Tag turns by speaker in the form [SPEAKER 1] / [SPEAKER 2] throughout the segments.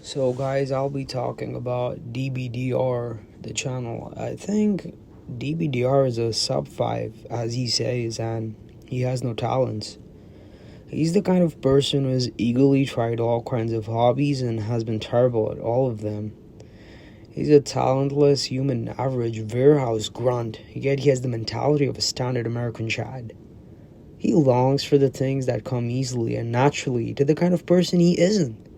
[SPEAKER 1] So, guys, I'll be talking about dbdr, the channel. I think dbdr is a sub 5, as he says, and he has no talents. He's the kind of person who has eagerly tried all kinds of hobbies and has been terrible at all of them. He's a talentless human average warehouse grunt, yet he has the mentality of a standard American Chad. He longs for the things that come easily and naturally to the kind of person he isn't.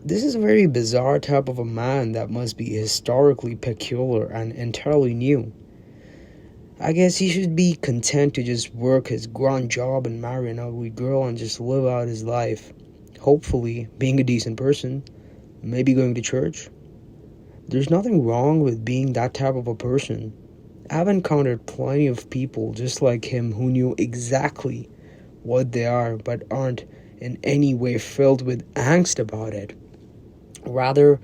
[SPEAKER 1] This is a very bizarre type of a man that must be historically peculiar and entirely new. I guess he should be content to just work his grunt job and marry an ugly girl and just live out his life. Hopefully, being a decent person, maybe going to church. There's nothing wrong with being that type of a person. I've encountered plenty of people just like him who knew exactly what they are but aren't in any way filled with angst about it. Rather,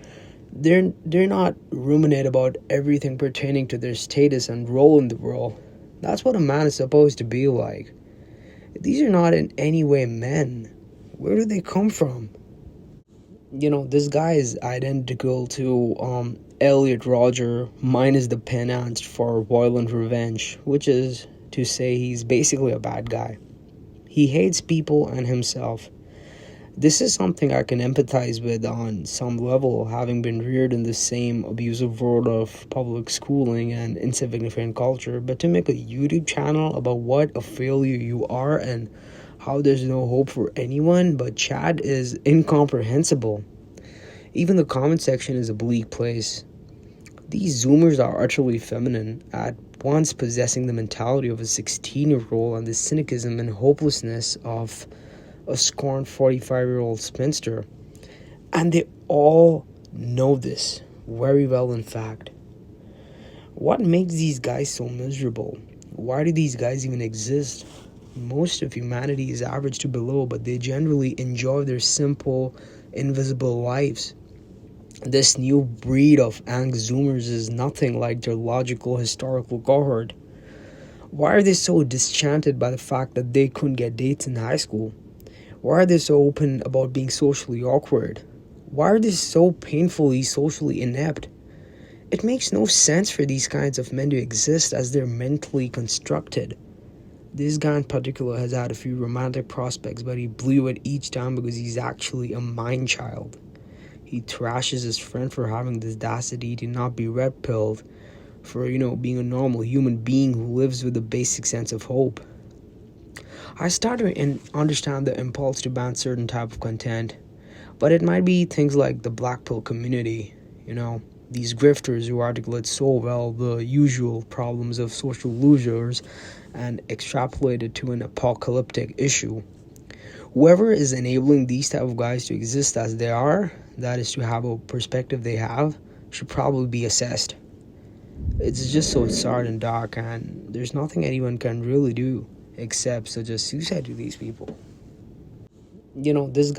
[SPEAKER 1] they're not ruminate about everything pertaining to their status and role in the world. That's what a man is supposed to be like. These are not in any way men. Where do they come from? This guy is identical to Elliot Roger minus the penance for violent revenge, which is to say he's basically a bad guy. He hates people and himself. This is something I can empathize with on some level, having been reared in the same abusive world of public schooling and insignificant culture. But to make a YouTube channel about what a failure you are and how there's no hope for anyone but Chad is incomprehensible. Even the comment section is a bleak place. These Zoomers are utterly feminine, at once possessing the mentality of a 16-year-old and the cynicism and hopelessness of a scorned 45-year-old spinster. And they all know this very well, in fact. What makes these guys so miserable? Why do these guys even exist? Most of humanity is average to below, but they generally enjoy their simple, invisible lives. This new breed of Zoomers is nothing like their logical historical cohort. Why are they so disenchanted by the fact that they couldn't get dates in high school? Why are they so open about being socially awkward? Why are they so painfully socially inept? It makes no sense for these kinds of men to exist as they're mentally constructed. This guy in particular has had a few romantic prospects, but he blew it each time because he's actually a mind child. He trashes his friend for having the audacity to not be red pilled, for, being a normal human being who lives with a basic sense of hope. I start to understand the impulse to ban certain type of content, but it might be things like the black pill community, these grifters who articulate so well the usual problems of social losers and extrapolate it to an apocalyptic issue. Whoever is enabling these type of guys to exist as they are, that is to have a perspective they have, should probably be assessed. It's just so sad and dark, and there's nothing anyone can really do except suggest suicide to these people. This guy